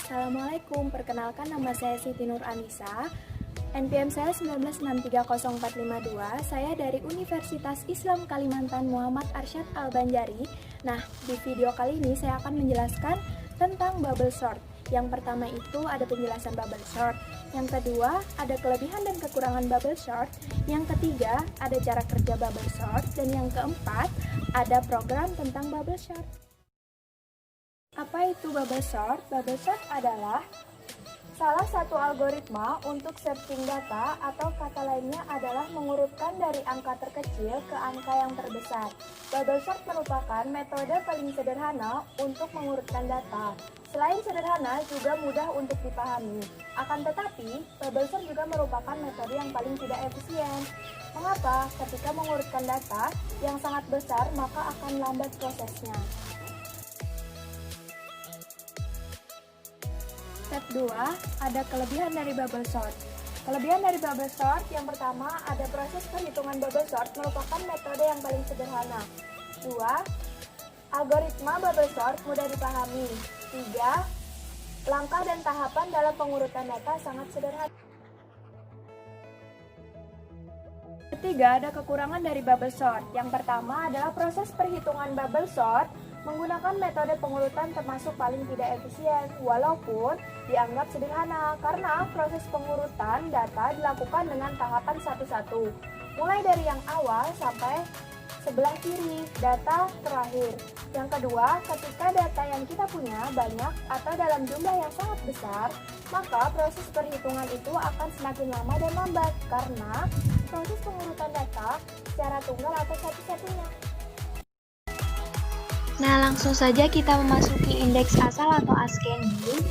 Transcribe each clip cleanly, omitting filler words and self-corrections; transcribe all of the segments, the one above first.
Assalamualaikum, perkenalkan nama saya Siti Nur Anissa. NPM saya 1963042. Saya dari Universitas Islam Kalimantan Muhammad Arsyad Al-Banjari. Nah, di video kali ini saya akan menjelaskan tentang bubble sort. Yang pertama itu ada penjelasan bubble sort. Yang kedua, ada kelebihan dan kekurangan bubble sort. Yang ketiga, ada cara kerja bubble sort. Dan yang keempat, ada program tentang bubble sort. Apa itu bubble sort? Bubble sort adalah salah satu algoritma untuk searching data, atau kata lainnya adalah mengurutkan dari angka terkecil ke angka yang terbesar. Bubble sort merupakan metode paling sederhana untuk mengurutkan data. Selain sederhana, juga mudah untuk dipahami. Akan tetapi, bubble sort juga merupakan metode yang paling tidak efisien. Mengapa? Ketika mengurutkan data yang sangat besar, maka akan lambat prosesnya. Step 2, ada kelebihan dari bubble sort. Kelebihan dari bubble sort, yang pertama, ada proses perhitungan bubble sort merupakan metode yang paling sederhana. 2, algoritma bubble sort mudah dipahami. 3, langkah dan tahapan dalam pengurutan data sangat sederhana. Ketiga, ada kekurangan dari bubble sort. Yang pertama adalah proses perhitungan bubble sort menggunakan metode pengurutan termasuk paling tidak efisien, walaupun dianggap sederhana, karena proses pengurutan data dilakukan dengan tahapan satu-satu, mulai dari yang awal sampai sebelah kiri, data terakhir. Yang kedua, ketika data yang kita punya banyak atau dalam jumlah yang sangat besar, maka proses perhitungan itu akan semakin lama dan lambat, karena proses pengurutan data secara tunggal atau satu-satunya. Nah, langsung saja kita memasuki indeks asal atau ascending,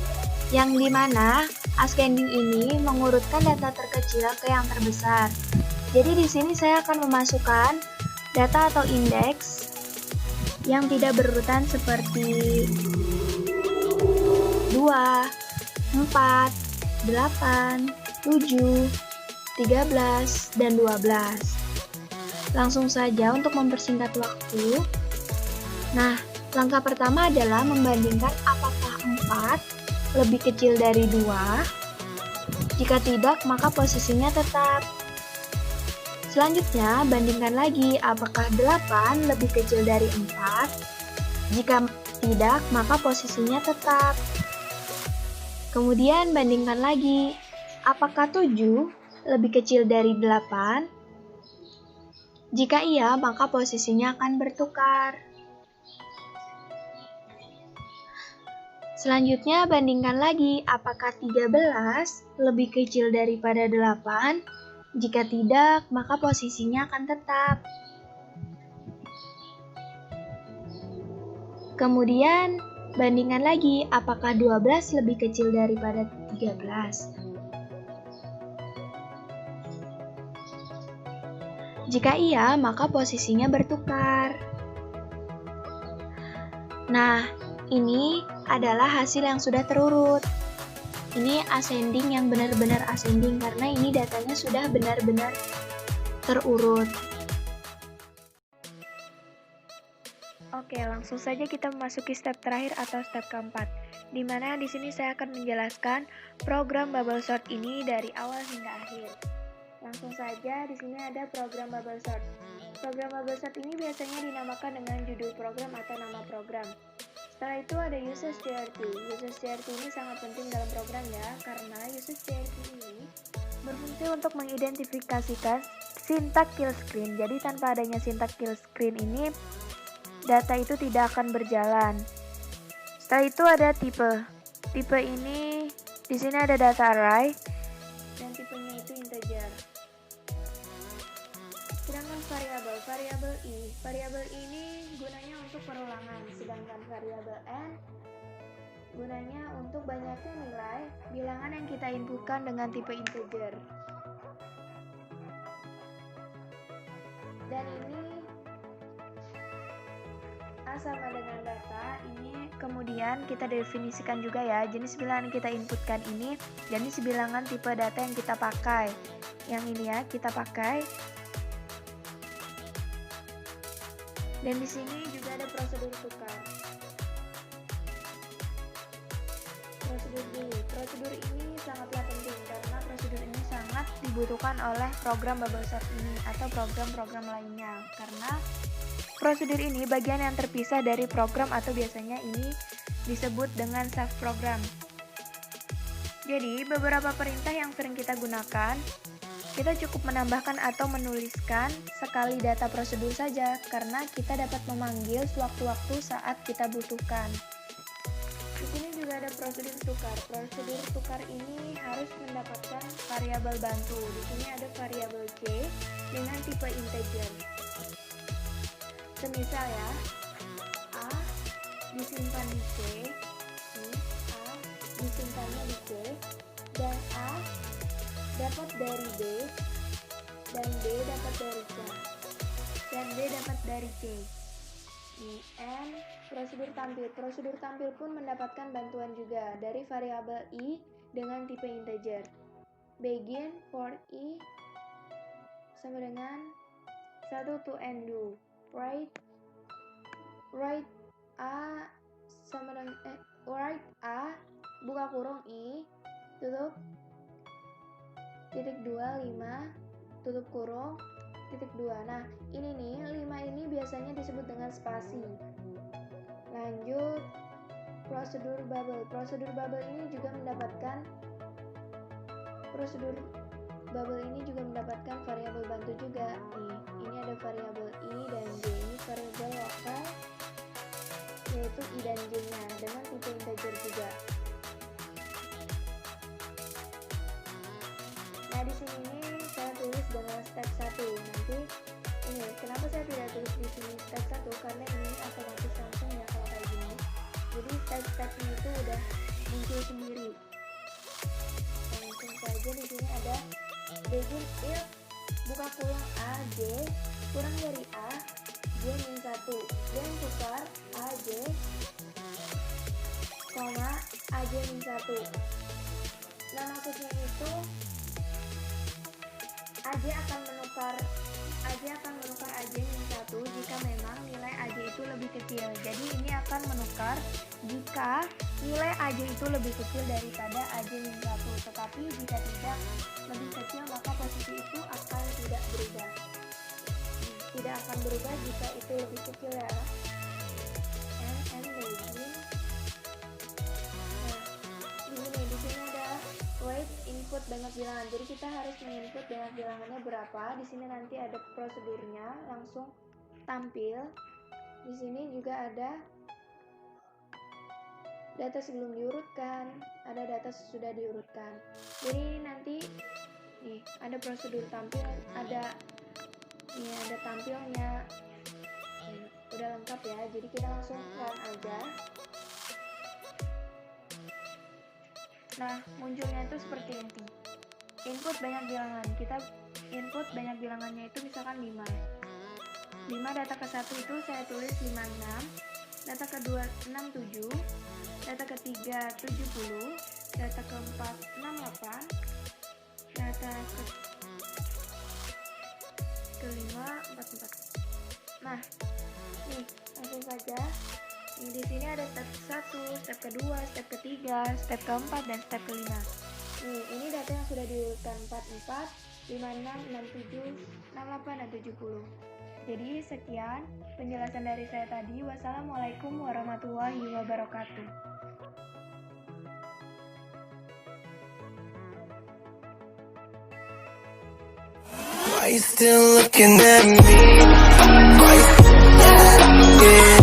yang dimana ascending ini mengurutkan data terkecil ke yang terbesar. Jadi di sini saya akan memasukkan data atau indeks yang tidak berurutan seperti 2, 4, 8, 7, 13, dan 12. Langsung saja untuk mempersingkat waktu. Nah, langkah pertama adalah membandingkan apakah 4 lebih kecil dari 2. Jika tidak, maka posisinya tetap. Selanjutnya, bandingkan lagi apakah 8 lebih kecil dari 4. Jika tidak, maka posisinya tetap. Kemudian bandingkan lagi apakah 7 lebih kecil dari 8. Jika iya, maka posisinya akan bertukar. Selanjutnya, bandingkan lagi apakah 13 lebih kecil daripada 8. Jika tidak, maka posisinya akan tetap. Kemudian, bandingkan lagi apakah 12 lebih kecil daripada 13. Jika iya, maka posisinya bertukar. Nah, ini adalah hasil yang sudah terurut. Ini ascending yang benar-benar ascending karena ini datanya sudah benar-benar terurut. Oke, langsung saja kita memasuki step terakhir atau step keempat, di mana di sini saya akan menjelaskan program bubble sort ini dari awal hingga akhir. Langsung saja, di sini ada program bubble sort. Program bubble sort ini biasanya dinamakan dengan judul program atau nama program. Setelah itu ada usage hierarchy. Usage hierarchy ini sangat penting dalam program ya, karena usage hierarchy ini berfungsi untuk mengidentifikasikan syntax kill screen. Jadi tanpa adanya syntax kill screen ini, data itu tidak akan berjalan. Setelah itu ada tipe. Tipe ini di sini ada data array dan tipenya itu integer. Sedangkan variabel i. Variabel ini gunanya untuk perulangan, sedangkan variabel n gunanya untuk banyaknya nilai bilangan yang kita inputkan dengan tipe integer. Dan ini A sama dengan data, ini kemudian kita definisikan juga ya, jenis bilangan yang kita inputkan ini, jenis bilangan tipe data yang kita pakai. Yang ini ya, kita pakai. Dan di sini juga ada prosedur tukar. Prosedur prosedur ini sangatlah penting karena prosedur ini sangat dibutuhkan oleh program bubble sort ini atau program-program lainnya, karena prosedur ini bagian yang terpisah dari program atau biasanya ini disebut dengan subprogram. Jadi, beberapa perintah yang sering kita gunakan, kita cukup menambahkan atau menuliskan sekali data prosedur saja karena kita dapat memanggil sewaktu-waktu saat kita butuhkan. Di sini juga ada prosedur tukar. Prosedur tukar ini harus mendapatkan variabel bantu. Di sini ada variabel c dengan tipe integer. Semisal ya, a disimpan di c, a disimpannya di c, dan a dapat dari b, dan b dapat dari c, dan b dapat dari c. And prosedur tampil. Prosedur tampil pun mendapatkan bantuan juga dari variabel i dengan tipe integer. Begin for i sama dengan 1 to undo. Write a sama dengan write a buka kurung i tutup titik 2 5 tutup kurung titik 2. Nah, ini nih 5 ini biasanya disebut dengan spasi. Lanjut prosedur bubble. Prosedur bubble ini juga mendapatkan variabel bantu juga. Nih, ini ada variabel i dan j. Ini variabel lokal yaitu i dan j-nya dengan tipe integer juga. Nah, di sini saya tulis dengan step 1. Nanti ini kenapa saya tidak tulis di sini step 1? Karena ini otomatis langsung ya kalau kayak gini. Jadi step-stepnya itu udah muncul sendiri. Langsung saja di sini ada begin if buka kurung a j kurang dari a j min 1 dan tukar a j koma a j min 1. Nah, maksudnya itu AJ akan menukar AJ min 1 jika memang nilai AJ itu lebih kecil. Jadi ini akan menukar jika nilai AJ itu lebih kecil daripada AJ min 1. Tetapi jika tidak lebih kecil maka posisi itu akan tidak berubah. Tidak akan berubah jika itu lebih kecil ya. And begin. Nah, di sini ada wait input banyak bilangan. Jadi kita harus menginput banyak bilangannya berapa. Di sini nanti ada prosedurnya langsung tampil. Di sini juga ada data sebelum diurutkan, ada data sesudah diurutkan. Jadi nanti nih ada prosedur tampil, ada tampilnya. Udah lengkap ya. Jadi kita langsung run aja. Nah, munculnya itu seperti ini. Input banyak bilangan. Kita input banyak bilangannya itu misalkan 5. 5 data ke-1 itu saya tulis 56, data ke-2 67, data ke-3 70, data ke-4 68, data ke-5 44. Nah, nih langsung saja. Ini di sini ada step 1, step kedua, step ketiga, step keempat, dan step kelima. Nih, ini data yang sudah diurutkan 44, 56, 67, 68, dan 70. Jadi sekian penjelasan dari saya tadi. Wassalamualaikum warahmatullahi wabarakatuh. Why you still looking at me? Why you still at me?